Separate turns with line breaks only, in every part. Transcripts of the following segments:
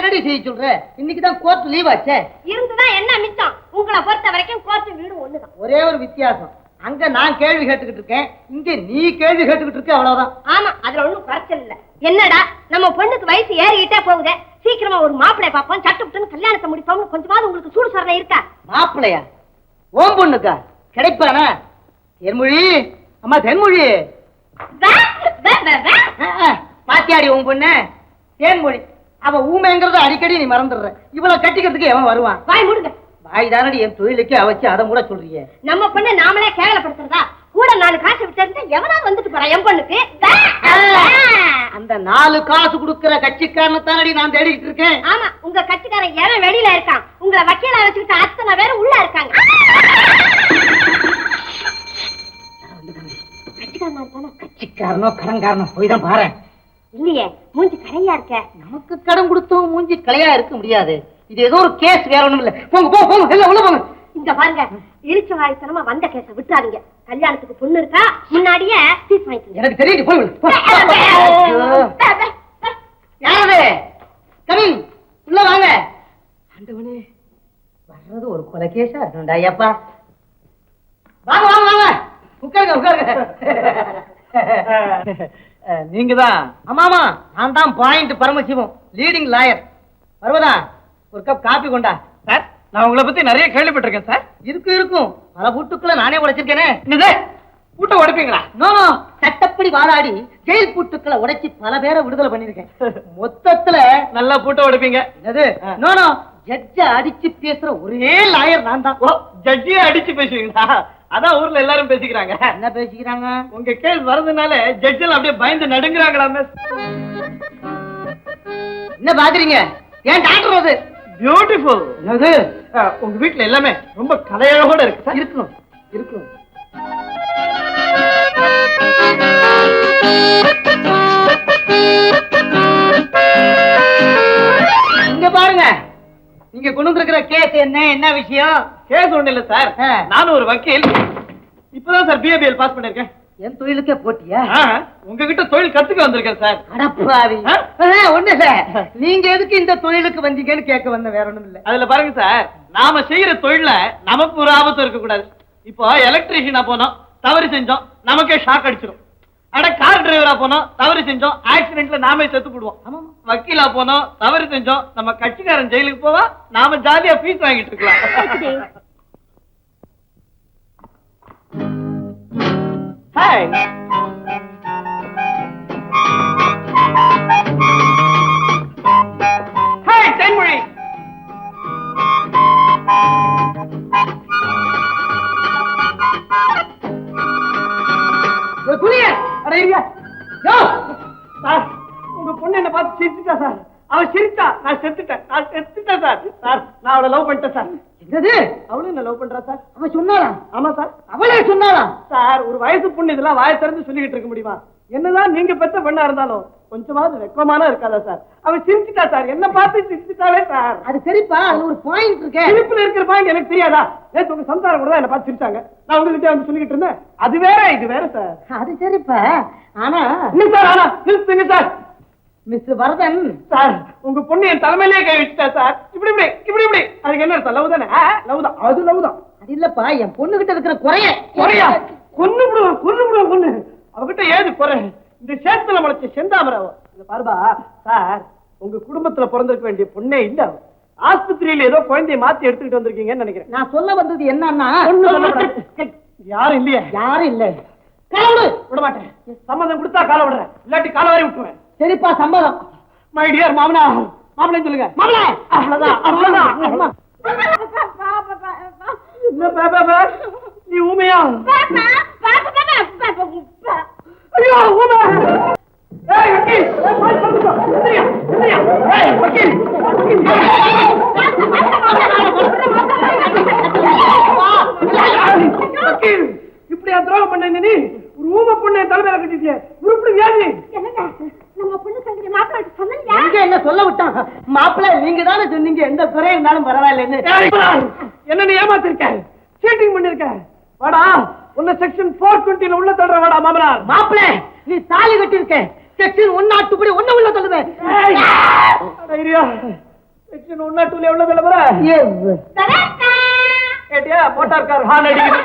என்னடி செய்ய சொல்ற? இன்னைக்குதான் கோர்ட் லீவ் ஆச்சே.
இருந்துதான் என்ன மிச்சம்? உங்களை பொறுத்த வரைக்கும் கோர்ட் வீடு ஒண்ணுதான்.
ஒரே ஒரு வித்தியாசம், அங்க நான் கேள்வி கேட்டுக்கிட்டு இருக்கேன், இங்க நீ கேள்வி கேட்டுக்கிட்டு இருக்க, அவ்வளவுதான்.
ஆமா, அதுல ஒண்ணும் குறைச்சல் இல்ல. என்னடா நம்ம பொண்ணுக்கு வயசு ஏறிக்கிட்டே போகுது, சீக்கிரமா ஒரு மாப்பிள்ளை பாப்போம், சட்டுப்புட்டுன்னு கல்யாணத்தை முடிப்போம். கொஞ்சமாவது உங்களுக்கு சூடு சரணை இருக்கா?
மாப்பிள்ளையா? ஓம் பொண்ணுக்கா கிடைப்பானா? தென்மொழி, அம்மா தென்மொழி, பாத்தியாடி உன் பொண்ணு தேன்மொழி. அவ ஊமைங்கிறத அடிக்கடி நீ மறந்துடுற. இவளை கட்டிக்கிறதுக்கு எவன் வருவான்?
வாய் மூடுங்க.
வாய் தானடி என் தொழிலுக்கு அவச்சு, அதை கூட சொல்றீங்க.
நம்ம பொண்ணு நாமளே கேவலப்படுத்துறதா? கூட 4 காசு விட்டு எவனாவது வந்துட்டு போறான் என் பொண்ணுக்கு.
அந்த 4 காசு கொடுக்கிற கட்சிக்காரனை தானடி நான் தேடிக்கிட்டு இருக்கேன்.
ஆமா, உங்க கட்சிக்காரன் எவன் வெளியில இருக்கான்? உங்களை வக்கீலா வச்சுக்கிட்டு அத்தனை பேரும் உள்ள இருக்காங்க.
கட்சிக்காரனோ கடன்காரனோ போய் தான் பாரு.
இல்லையே, மூஞ்சி கரையா இருக்க.
நமக்கு கடன் கொடுத்தோம் மூஞ்சி கலையா இருக்க முடியாது. இது ஏதோ ஒரு கேஸ், வேற ஒண்ணும் இல்ல. போங்க போங்க, எல்லாம் உள்ள போங்க.
இந்த பாருங்க, இழிச்ச வாய்த்தனமா வந்த கேஸ விட்டுறாதீங்க. கல்யாணத்துக்கு பொண்ணு இருக்கா, முன்னாடியே ஃபீஸ் வாங்கிக்கோங்க.
எனக்கு தெரியும், போய் யாரு கமிங், உள்ள வாங்க. ஆண்டவனே, வர்றது ஒரு கொலை கேஸா இருக்கணும்டா. ஐயப்பா, வாங்க வாங்க வாங்க, உட்காருங்க உட்காருங்க. நீங்க தான்? ஆமாமா, நான் தான் பாயிண்ட் பரமசிவம், லீடிங் லாயர். வருவதா, ஒரு கப் காபி கொண்டா.
சார், நான் உங்களை பத்தி நிறைய கேள்விப்பட்டிருக்கேன் சார்.
இருக்கும் பல பூட்டுக்குள்ள நானே உடைச்சிருக்கேனே.
பூட்டை உடைப்பீங்களா?
நோ, சட்டப்படி வாதாடி ஜெயில் பூட்டுக்களை உடைச்சி பல பேரை விடுதலை பண்ணிருக்கேன். மொத்தத்துல
நல்லா பூட்டை உடைப்பீங்க.
நோ, ஜட்ஜ அடிச்சு பேசுற ஒரே லாயர் நான் தான்.
ஜட்ஜியே அடிச்சு பேசுவீங்களா? அதான் ஊர்ல எல்லாரும் பேசிக்கிறாங்க.
என்ன பேசிக்கிறாங்க?
உங்க கேஸ் வரதுனால ஜட்ஜெல்லாம் அப்படியே பயந்து நடுங்குறாங்களாமே.
என்ன பாக்குறீங்க? ஏன் டாக்டர் அது
பியூட்டிஃபுல். உங்க வீட்டுல எல்லாமே ரொம்ப கலையழகோட இருக்கு.
இருக்கணும் இருக்கணும். இங்க பாருங்க, நீங்க கொண்டு வந்திருக்கிற கேஸ் என்ன விஷயம்?
கேஸ் ஒண்ணு இல்ல சார், நானும் ஒரு வக்கீல். இப்பதான் சார் பிஏபிஎல் பாஸ் பண்ணிருக்கேன்.
என் தொழிலுக்கே போட்டியா?
உங்ககிட்ட தொழில் கத்துக்க வந்திருக்கேன் சார்.
அடப்பாவி, ஒண்ணு இல்ல, நீங்க எதுக்கு இந்த தொழிலுக்கு வந்தீங்கன்னு கேட்க வந்த, வேற ஒண்ணும் இல்ல.
அதுல பாருங்க சார், நாம செய்யற தொழில நமக்கு ஒரு ஆபத்து இருக்க கூடாது. இப்போ எலக்ட்ரீஷியனா போனோம், தவறு செஞ்சோம், நமக்கே ஷாக் அடிச்சிடும். அட கார் டிரைவரா போனோம், தவறு செஞ்சோம், ஆக்சிடென்ட்ல நாமே செத்து போடுவோம். வக்கீலா போனோம், தவறு செஞ்சோம், நம்ம கட்சிக்காரன் ஜெயிலுக்கு போவா, நாம ஜாலியா ஃபீஸ் வாங்கிட்டு இருக்கலாம். ஹாய், ஹாய் தென்மொழி. உங்க பொண்ணு என்ன பார்த்து சிரிச்சுட்டா சார். அவ சிரிச்சா, நான் செத்துட்டேன் சார். சார், நான் அவளை லவ் பண்ணிட்டேன் சார்.
என்னது?
அவளும் என்ன லவ் பண்றா சார்?
அவ சொன்னாளா?
ஆமா சார்.
அவளே சொன்னாளா?
சார், ஒரு வயசு பொண்ணு இதெல்லாம் வாயை திறந்து சொல்லிக்கிட்டு இருக்க முடியுமா? என்னதான் நீங்க பெற்ற பெண்ணா இருந்தாலும் கொஞ்சமாவது வெக்கமான இருக்காதா சார்? அவ சிரிச்சுட்டா சார், என்ன பார்த்து சிரிச்சுட்டாலே சார்.
அது சரிப்பா, அதுல ஒரு பாயிண்ட் இருக்கு.
சிரிப்புல இருக்கிற பாயிண்ட் எனக்கு தெரியாதா? நேத்து உங்க சம்சாரம் கூட என்ன பார்த்து சிரிச்சாங்க. நான் உங்ககிட்ட வந்து சொல்லிக்கிட்டு இருந்தேன். அது வேற இது வேற சார்.
அது சரிப்பா, ஆனா
நிறுத்துங்க சார்.
மிஸ் வரதன்
சார், உங்க பொண்ணு என் தலைமையிலே கை வச்சுட்டா சார். இப்படி அதுக்கு என்ன அர்த்தம்? லவ் தானே? லவ் தான், அது லவ் தான்.
அது இல்லப்பா, என் பொண்ணு கிட்ட இருக்கிற குறையா
கொன்னு பொண்ணு அவகிட்ட ஏது குறை? இந்த சேத்துல முளைச்ச செந்தாமராவோ. பாருபா சார், உங்க குடும்பத்துல பிறந்திருக்க வேண்டிய பொண்ணே இல்ல. ஆஸ்பத்திரியில ஏதோ குழந்தைய மாத்தி எடுத்துக்கிட்டு வந்திருக்கீங்கன்னு நினைக்கிறேன்.
நான் சொல்ல வந்தது என்னன்னா,
யாரும் இல்லையா?
யாரும் இல்ல.
கால விட மாட்டேன். சம்மதம் கொடுத்தா கால விடுறேன், இல்லாட்டி கால வரை விட்டுருவேன்.
சரிப்பா, சம்மதம்.
மை டியர் மாமனா, மாமனே சொல்லுங்க. மாமனே, அவ்வளவுதான். என்ன பாபா, நீ ஊமையா? ஐயோ, ஊமை. ஏய் வக்கீல், வக்கீல். வக்கீல், இப்படியா துரோகம் பண்ண? நீ ஒரு ஊமை பொண்ணு தலைமையில கட்டிட்டிய, உருப்படி வியாதி.
நம்ம பொண்ணு சங்கரி மாப்பிள்ளை சொன்னீங்க.
எங்க என்ன சொல்ல விட்டாங்க? மாப்பிள்ளை நீங்க தானே சொன்னீங்க, எந்த குறை இருந்தாலும் பரவாயில்லைன்னு.
என்ன நீ ஏமாத்திருக்க, சீட்டிங் பண்ணிருக்க. வாடா, உன்ன செக்ஷன் 420 உள்ள தள்ளுற. வாடா மாமனார்.
மாப்பிள்ளை, நீ தாலி கட்டி இருக்க, செக்ஷன் 102 கூட உள்ள தள்ளுவேன்.
செக்ஷன் 102 எவ்வளவு விளம்பர கேட்டியா? மோட்டார் கார் ஹார்ன் அடிக்குது.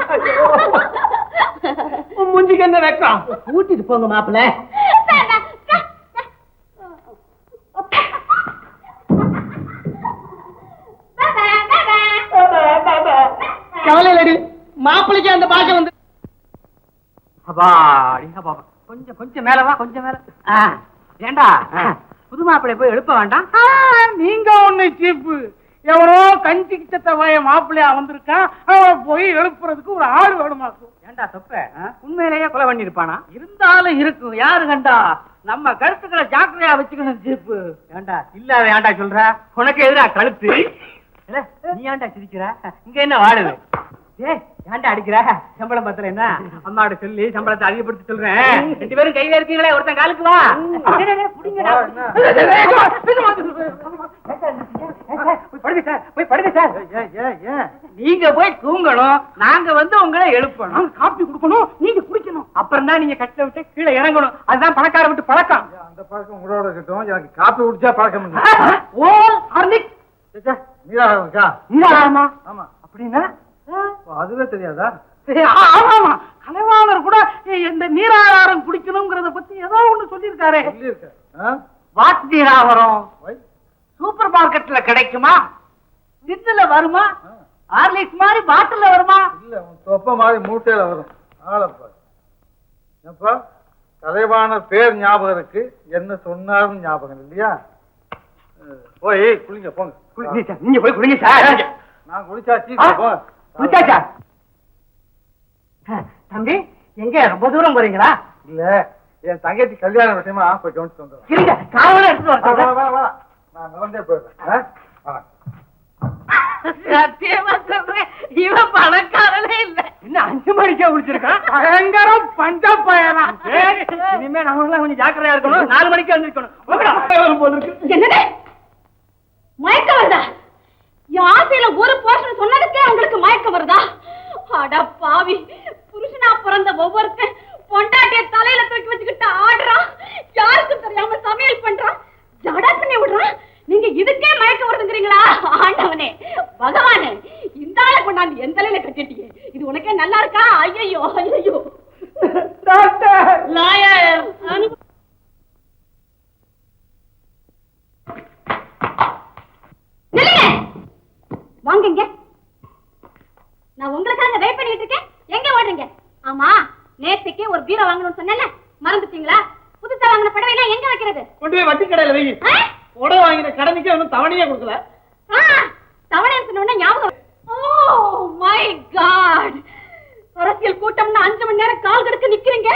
மூஞ்சிக்கு என்ன வெக்கம்?
கூட்டிட்டு போங்க மாப்பிள்ள. கவலையிலடி மாப்பிளைக்கு அந்த பாஷை வந்து
கொஞ்சம் கொஞ்சம் மேலவா, கொஞ்சம் மேல. ஏண்டா புது மாப்பிள்ளை போய் எழுப்ப வேண்டாம்?
நீங்க ஒண்ணு சீப்பு. எவனோ கஞ்சி கிச்சத்த வய மாப்பிள்ளையா வந்திருக்கான், அவனை போய் எழுப்புறதுக்கு ஒரு ஆள் வேணுமாக்கும்.
ஏண்டா தொப்ப உண்மையிலேயே கொலை பண்ணி இருப்பானா? இருந்தாலும் இருக்கும், யாரு கண்டா? நம்ம கருத்துக்களை ஜாக்கிரதையா வச்சுக்கணும் ஜீப்பு. ஏண்டா இல்லாத ஏண்டா சொல்ற? உனக்கு எதிரா கழுத்து? நீ ஏண்டா சிரிக்கிற? இங்க என்ன வாடுது? ஏண்டா அடிக்கிற? சம்பளம் பத்திர என்ன? அம்மாவோட சொல்லி சம்பளத்தை அதிகப்படுத்தி சொல்றேன். 2 பேரும் கையில இருக்கீங்களே, ஒருத்தன் காலுக்கு வா. நீங்க போய் தூங்கணும், நாங்க வந்து உங்களை எழுப்பணும், காப்பி கொடுக்கணும், நீங்க குடிக்கணும். அப்புறம் தான் நீங்க கட்டை விட்டு கீழே இறங்கணும். அதுதான் பணக்கார விட்டு பழக்கம்.
அந்த பழக்கம் உங்களோட இருக்கட்டும், எனக்கு காப்பி குடிச்சா பழக்கம் இல்லை.
ஓ ஹார்லிக்ஸ்
நீராமா?
ஆமா. அப்படின்னா
அதுவே தெரியாதா?
ஆமா, கலைவாணர் கூட இந்த நீராகாரம் குடிக்கணுங்கிறத பத்தி ஏதோ ஒண்ணு சொல்லியிருக்காரு. வாட் நீராகாரம் சூப்பர் மார்க்கெட்ல கிடைக்குமா? டின்ல வருமா? ஹார்லிக்ஸ் மாதிரி பாட்டில்ல வருமா?
இல்ல, தொப்ப மாதிரி மூட்டையில வரும். ஆளப்பா எப்ப கலைவான பேர் ஞாபகம் இருக்கு, என்ன சொன்னாலும் ஞாபகம் இல்லையா? போய் குளிங்க போங்க.
நீங்க போய் குடிங்க சார்.
நான் குளிச்சாச்சு.
குளிச்சாச்சா? தம்பி எங்க ரொம்ப தூரம் போறீங்களா?
இல்ல, என் தங்கச்சி கல்யாண விஷயமா போய் கவனிச்சு வந்துடுறேன்.
இருங்க, காவல எடுத்துட்டு வரேன்.
நான் நடந்தே போயிடுறேன்.
சத்தியமா சொல்றேன், இவன் பணக்காரனே இல்ல. இன்னும் 5 மணிக்கே குடிச்சிருக்கான். பயங்கரம் பஞ்ச பயனா. இனிமே நம்மளாம் கொஞ்சம் ஜாக்கிரதையா இருக்கணும். 4 மணிக்கு வந்துருக்கணும்.
என்னது மயக்கம் வருதா? என் ஆசையில ஒரு போர்ஷன் சொன்னதுக்கே உங்களுக்கு மயக்கம் வருதா? அட பாவி, புருஷனா பிறந்த ஒவ்வொருத்தன் பொண்டாட்டிய தலையில தூக்கி வச்சுக்கிட்டு ஆடுறான், யாருக்கும் தெரியாம சமையல் பண்றான், ஜடா பண்ணி விடுறான். நீங்க இதுக்கே மயக்கம் வருதுங்கிறீங்களா? ஆண்டவனே பகவானே, இந்த ஆளை கொண்டாந்து எந்த தலையில கட்டிட்டீங்க? இது உனக்கே நல்லா இருக்கா? ஐயோ ஐயோ.
டாக்டர்
லாயர் வாங்க இங்க. நான் உங்களுக்காக வெயிட் பண்ணிட்டு இருக்கேன். எங்க ஓடுறீங்க? ஆமா, நேத்துக்கு ஒரு பீரோ வாங்கணும்னு சொன்னேன்ல, மறந்துட்டீங்களா? புதுசா வாங்கின புடவைலாம் எங்க வைக்கிறது?
கொண்டு போய் வட்டி கடையில வை. புடவை வாங்கின கடனுக்கு ஒன்னும் தவணையே கொடுக்கல.
தவணை சொன்ன ஞாபகம். ஓ மை காட், அரசியல் கூட்டம்னு 5 மணி நேரம் கால் கடுக்க நிக்கிறீங்க,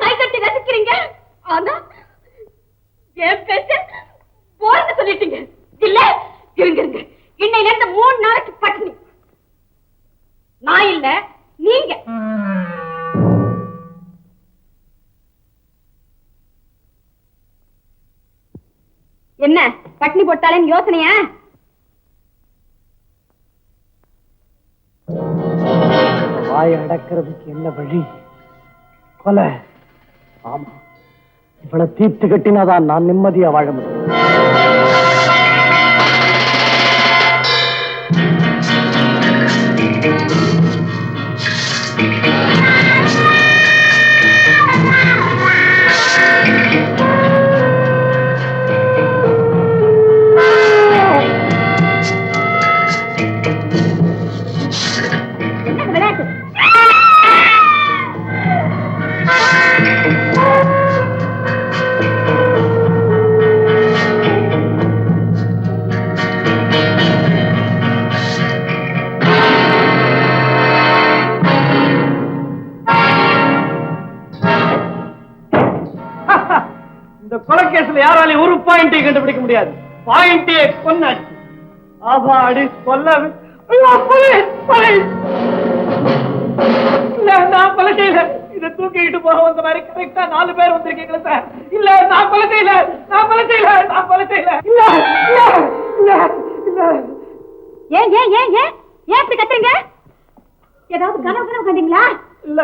கை கட்டி ரசிக்கிறீங்க. ஆனா என் பேச்சு போறது சொல்லிட்டீங்க இல்ல? இருங்க இருங்க, இன்னையில இருந்து 3 நாளைக்கு பட்டினி. நான் இல்ல, நீங்க. என்ன பட்டினி போட்டாலேன்னு யோசனையா?
வாய அடக்கிறதுக்கு என்ன வழி? கொலை. ஆமா, இவளை தீர்த்து கட்டினாதான் நான் நிம்மதியா வாழ முடியும்.
கொலைகேஸ்ல யாராலையும் ஒரு பாயிண்டை கண்டுபிடிக்க முடியாது. பாயிண்டே கொன்னாச்சு. ஆபாடி கொல்ல. இல்ல, நான் கொலை செய்யல. இதை தூக்கிட்டு போக வந்த மாதிரி கரெக்டா 4 பேர் வந்திருக்கீங்களா சார்? இல்ல, நான் கொலை செய்யல, நான் கொலை செய்யல, நான் கொலை செய்யல. இல்ல இல்ல இல்ல இல்ல.
ஏன் ஏன் ஏன் ஏன் ஏன் இப்படி கத்துறீங்க? ஏதாவது கனவு கண்டீங்களா?
இல்ல,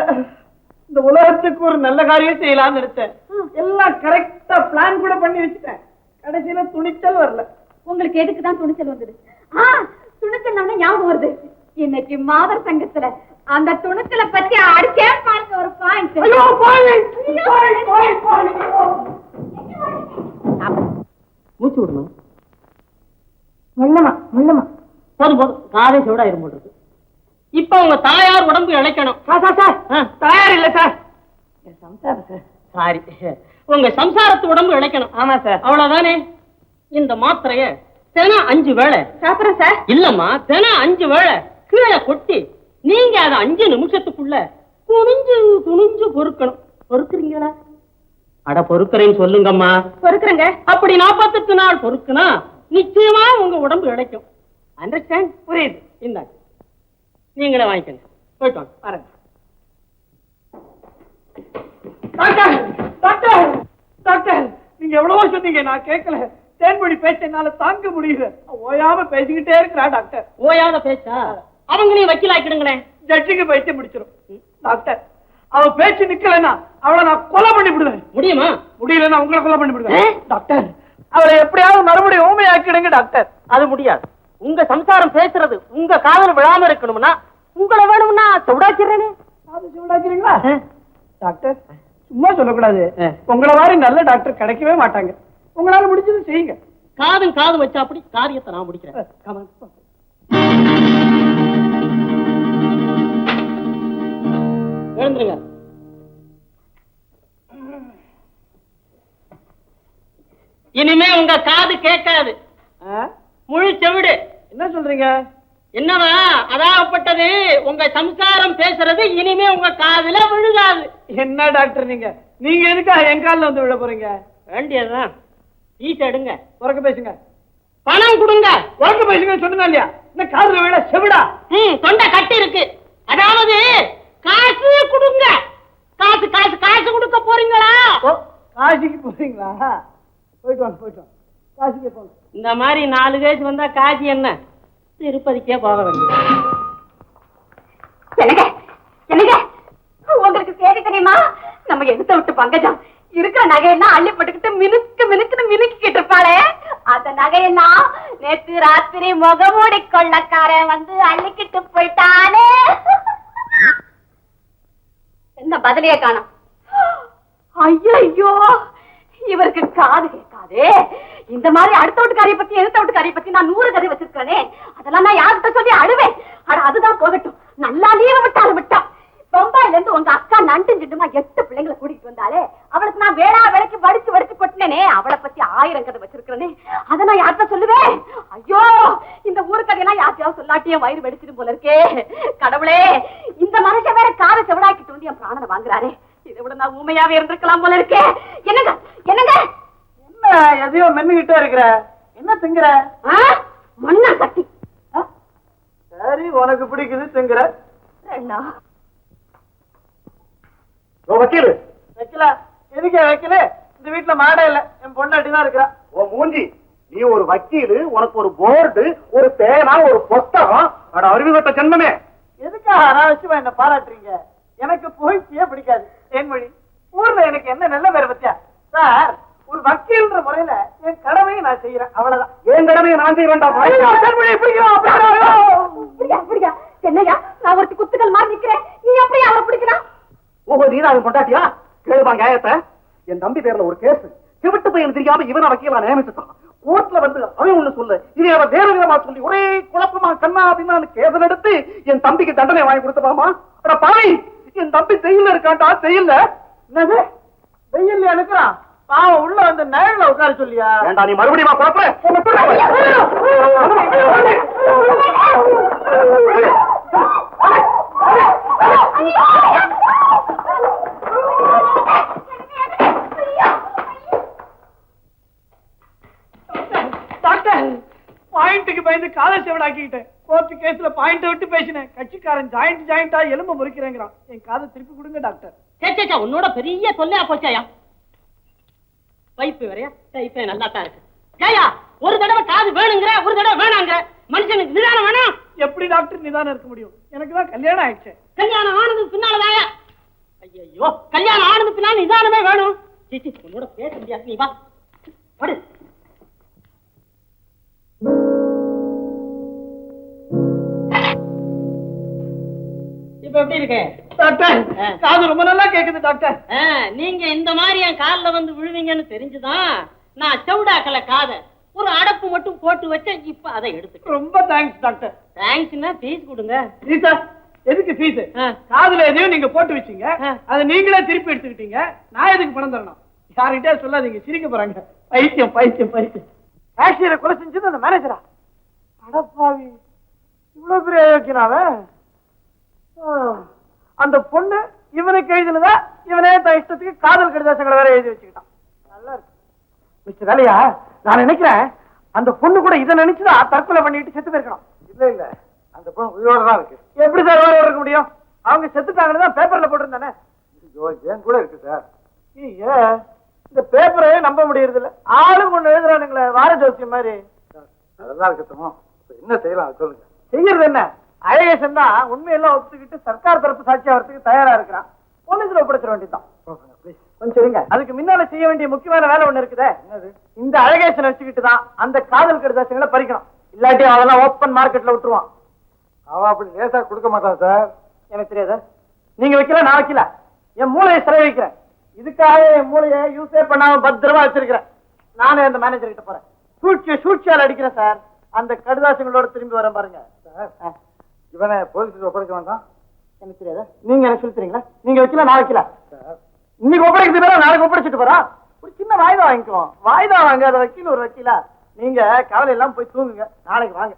இந்த உலகத்துக்கு ஒரு நல்ல காரியம் செய்யலாம்னு நினைச்சேன். எல்லாம் கரெக்டா பிளான் கூட பண்ணி வச்சுட்டேன். கடைசியில துணிச்சல் வரல. உங்க
உங்களுக்கு எதுக்கு தான் துணிச்சல் வந்தது? துணிச்சல் ஞாபகம் வருது. இன்னைக்கு மாதர் சங்கத்துல அந்த துணிச்சலை பத்தி அடிச்சே பாருங்க ஒரு பாயிண்ட்.
மூச்சு விடுமா, மெல்லமா மெல்லமா. போதும் போதும், காதை சூடா இரும்போது. இப்ப உங்க தாயார் உடம்பு இழைக்கணும்.
தயார் இல்ல சார்.
சம்சாரம் சார். சாரி, உங்க சம்சாரத்து உடம்பு இழைக்கணும். ஆமா சார், அவ்வளவுதானே. இந்த மாத்திரைய தினம் 5 வேளை
சாப்பிடுறேன் சார்.
இல்லம்மா, தினம் 5 வேளை கீழே கொட்டி நீங்க அதை 5 நிமிஷத்துக்குள்ள துணிஞ்சு துணிஞ்சு பொறுக்கணும். பொறுக்குறீங்களா? அட பொறுக்கிறேன்னு சொல்லுங்கம்மா.
பொறுக்குறேங்க.
அப்படி 48 நாள் பொறுக்குனா நிச்சயமா உங்க உடம்பு இழைக்கும். அண்டர்ஸ்டாண்ட்? புரியுது. இந்த நீங்களே வாங்கிக்கங்க. போயிட்டு வாங்க. பாருங்க.
டாக்டர் டாக்டர் டாக்டர், நீங்க எவ்வளவோ சொன்னீங்க, நான் கேட்கல. தேன்மொழி பேச்ச என்னால தாங்க முடியல. ஓயாம பேசிக்கிட்டே இருக்கிறா டாக்டர்.
ஓயாத பேச்சா? அவங்களையும் வக்கீலாக்கிடுங்களேன்.
ஜட்ஜுக்கு பைத்தியம் முடிச்சிடும். டாக்டர், அவ பேச்சு நிக்கலன்னா அவளை நான் கொலை பண்ணி விடுவேன்.
முடியுமா?
முடியலன்னா உங்களை கொலை பண்ணி விடுவேன். டாக்டர், அவளை எப்படியாவது மறுபடியும் ஊமையாக்கிடுங்க டாக்டர்.
அது முடியாது. உங்க சம்சாரம் பேசுறது உங்க காதல் விழாம இருக்கணும்னா உங்களை வேணும்னா சவுடாக்கிறேனே.
சூடாக்கிறீங்களா டாக்டர்? சும்மா சொல்லக்கூடாது. உங்களை மாதிரி நல்ல டாக்டர் கிடைக்கவே மாட்டாங்க. உங்களால முடிஞ்சது செய்யுங்க.
காதும் காது வச்சா அப்படி காரியத்தை நான் முடிக்கிறேன். எழுந்துருங்க. இனிமே உங்க காது கேட்காது, முழு செவிடு.
என்ன சொல்றீங்க?
என்னவா அதாகப்பட்டது, உங்க சம்சாரம் பேசுறது இனிமே உங்க காதுல விழுகாது.
என்ன டாக்டர் நீங்க நீங்க எதுக்காக என் காலில் வந்து விழ போறீங்க?
வேண்டியதுதான். ஈட்ட எடுங்க.
உறக்க பேசுங்க.
பணம் கொடுங்க.
உறக்க பேசுங்க சொன்னா இல்லையா? என்ன காதுல விழ செவிடா?
தொண்டை கட்டி இருக்கு. அதாவது காசு கொடுங்க. காசு காசு காசு கொடுக்க போறீங்களா?
காசிக்கு போறீங்களா? போயிட்டு வாங்க போயிட்டு வாங்க. காசிக்கு போங்க.
இந்த மாதிரி 4 கேஸ் வந்தா காசி என்ன, திருப்பதிக்கே போக வேண்டியது.
என்னங்க என்னங்க, உங்களுக்கு செய்தி தெரியுமா? நம்ம எடுத்த விட்டு பங்கஜம் இருக்கிற நகையெல்லாம் அள்ளி போட்டுக்கிட்டு மினுக்கு மினுக்குன்னு மினுக்கிட்டு இருப்பாளே, அந்த நகையெல்லாம் நேத்து ராத்திரி முகமூடி கொள்ளக்காரன் வந்து அள்ளிக்கிட்டு போயிட்டானே. என்ன பதிலையே காணோம். ஐயோ, இவருக்கு காது கேட்காதே. இந்த மாதிரி அடுத்த வீட்டுக்காரியை பத்தி எடுத்த வீட்டுக்காரியை பத்தி நான் 100 கதை வச்சிருக்கேனே, அதெல்லாம் நான் யார்கிட்ட சொல்லி அழுவேன். அதுதான் போகட்டும், நல்லா லீவ விட்டாலும் விட்டா. பம்பாயில இருந்து உங்க அக்கா நண்டு சிட்டுமா 8 பிள்ளைங்களை கூட்டிட்டு வந்தாலே, அவளுக்கு நான் வேளா வேலைக்கு வடிச்சு வடிச்சு கொட்டினேனே, அவளை பத்தி 1000 கதை வச்சிருக்கிறேனே, அதை நான் யார்கிட்ட சொல்லுவேன்? ஐயோ, இந்த ஊரு கதையெல்லாம் யார்த்தையாவது சொல்லாட்டியே வயிறு வெடிச்சிடும் போல இருக்கே. கடவுளே, இந்த மனுஷன் வேற காரை செவிடாக்கிட்டு வந்து என் பிராணனை வாங்குறாரே, இதை விட நான் ஊமையாவே இருந்திருக்கலாம் போல இருக்கே. என்னங்க என்னங்க,
என்ன எதையோ மென்னுகிட்டே இருக்கிற? என்ன திங்குற?
மண்ணா கட்டி.
சரி, உனக்கு பிடிக்குது திங்குற.
வக்கீல்
வைக்கல. எதுக்கு வைக்கல? இந்த வீட்டுல மாடே இல்ல, என் பொண்டாட்டி தான் இருக்கிறா.
ஓ மூஞ்சி, நீ ஒரு வக்கீலு, உனக்கு ஒரு போர்டு, ஒரு பேனா, ஒரு புஸ்தகம். அட அறிவுகட்ட ஜென்மமே,
எதுக்காக அனாவசியமா என்ன பாராட்டுறீங்க? எனக்கு புகழ்ச்சியே பிடிக்காது. தேன்மொழி, ஊர்ல எனக்கு என்ன நல்ல பேர் பத்தியா? சார், ஒரு வக்கீல்ன்ற முறையில என் கடமையை நான் செய்யறேன், அவ்வளவுதான்.
என் கடமையை நான் செய்ய வேண்டாம்.
என்னையா, நான் ஒரு குத்துக்கள் மாதிரி நிக்கிறேன், நீ எப்படி அவரை பிடிக்கிறான்?
ஓஹோ, நீதான் பொண்டாட்டியா? கேளுமா நியாயத்தை. என் தம்பி பேர்ல ஒரு கேஸ், சிவிட்டு பையன் தெரியாம இவனை வக்கீலா நியமிச்சுட்டான். கோர்ட்ல வந்து அவன் ஒண்ணு சொல்லு, இதை அவன் வேற விதமா சொல்லி ஒரே குழப்பமா கண்ணா அப்படின்னு கேஸ் எடுத்து என் தம்பிக்கு தண்டனை வாங்கி கொடுத்தப்பாமா. அட பாவி, என் தம்பி ஜெயில இருக்காண்டா. ஜெயில
என்னது? வெயில்ல இருக்கிறான். பாவம், உள்ள வந்து நேரில் உட்கார சொல்லியா?
வேண்டாம், நீ மறுபடியும் குழப்ப.
டாக்டர், பாயிண்ட்டுக்கு பயந்து காலை செவிடாக்கிட்டேன். கோர்ட்டு கேஸ்ல பாயிண்ட் விட்டு பேசினேன். கட்சிக்காரன் ஜாயிண்டா எலும்பு முறிக்கிறேங்கிறான். என் காதை திருப்பி கொடுங்க டாக்டர்.
சேச்சா, உன்னோட பெரிய தொல்லையா போச்சாயா? பைப்பு வரையா? பைப்பே நல்லா தான் இருக்கு. ஜயா, ஒரு தடவை காது வேணுங்கிற, ஒரு தடவை வேணாங்கிற. மனுஷனுக்கு நிதானம் வேணும்.
எப்படி டாக்டர் நிதானம் இருக்க முடியும்? எனக்கு தான் கல்யாணம் ஆயிடுச்சு.
கல்யாணம் ஆனது பின்னாலதாயா? ஐயோ, கல்யாணம் ஆனது பின்னால நிதானமே வேணும். உன்னோட பேச முடியாது. நீ வா, படு. எப்படி இருக்கு
டாக்டர் காது ரொம்ப நல்லா கேக்குது டாக்டர்.
நீங்க இந்த மாதிரி என் கால்ல வந்து விழுவீங்கன்னு தெரிஞ்சுதான் நான் செவுடாக்கல காதை ஒரு அடப்பு மட்டும் போட்டு வச்சேன். இப்ப அதை எடுத்து
ரொம்ப தேங்க்ஸ் டாக்டர்.
தேங்க்ஸ்னா ஃபீஸ் கொடுங்க.
ஃபீஸா? எதுக்கு ஃபீஸ்? காதுல எதையும் நீங்க போட்டு வச்சீங்க, அதை நீங்களே திருப்பி எடுத்துக்கிட்டீங்க. நான் எதுக்கு பணம் தரணும்? யார்கிட்டயே சொல்லாதீங்க, சிரிக்க போறாங்க. பைத்தியம் பைத்தியம் பைத்தியம்.
கேஷியரை கொலை செஞ்சது அந்த மேனேஜரா? அடப்பாவி, இவ்வளவு பெரிய அயோக்கியனாவ? அந்த பொண்ணு இவனுக்கு எழுதினதா இவனே தன் இஷ்டத்துக்கு காதல் கடிதாசங்களை வேற எழுதி வச்சுக்கிட்டான். நல்லா இருக்கு மிஸ்டர் வேலையா. நான் நினைக்கிறேன் அந்த பொண்ணு கூட இதை நினைச்சுதான் தற்கொலை பண்ணிட்டு செத்து போயிருக்கணும். இல்ல இல்ல, அந்த பொண்ணு உயிரோட தான் இருக்கு. எப்படி சார் உயிரோட இருக்க முடியும்? அவங்க செத்துட்டாங்கன்னு தான் பேப்பர்ல போட்டிருந்தானே. ஏன் கூட இருக்கு சார். இந்த பேப்பரே நம்ப முடியறது இல்ல. ஆளும் ஒண்ணு எழுதுறானுங்களே வார ஜோசியம் மாதிரி. அதெல்லாம் இருக்கட்டும், என்ன செய்யலாம் சொல்லுங்க. செய்யறது என்ன? அழகேசன் தான் உண்மையெல்லாம் ஒத்துக்கிட்டு சர்க்கார் தரப்பு சாட்சியா வரதுக்கு தயாரா இருக்கிறான். போலீஸ்ல ஒப்படைச்சிட வேண்டியதான். கொஞ்சம் சரிங்க. அதுக்கு முன்னால செய்ய வேண்டிய முக்கியமான வேலை ஒண்ணு இருக்குதே. இந்த அழகேசன் வச்சுக்கிட்டு தான் அந்த காதல் கடிதாசங்களை பறிக்கணும். இல்லாட்டி அதெல்லாம் ஓப்பன் மார்க்கெட்ல விட்டுருவான். அவன் அப்படி லேசா கொடுக்க மாட்டான் சார். எனக்கு தெரியாத. நீங்க வைக்கல, நான் வைக்கல. என் மூளையை சிறை வைக்கிறேன். இதுக்காக என் மூளையை யூஸே பண்ணாம பத்திரமா வச்சிருக்கிறேன். நானே அந்த மேனேஜர் கிட்ட போறேன். சூழ்ச்சியால் அடிக்கிறேன் சார். அந்த கடிதாசங்களோட திரும்பி வரேன் பாருங்க. இவனை போலீஸுக்கு ஒப்படைக்க வேண்டாம். எனக்கு தெரியாத. நீங்க எனக்கு சொல்லி தரீங்களா? நீங்க வைக்கல, நான் வைக்கல. இன்னைக்கு ஒப்படைக்கிறது பேர நாளைக்கு ஒப்படைச்சிட்டு போறா. ஒரு சின்ன வாய்தா வாங்கிக்குவோம். வாய்தா வாங்க, அதை வக்கீல் ஒரு வக்கீலா. நீங்க கவலை எல்லாம் போய் தூங்குங்க. நாளைக்கு வாங்க.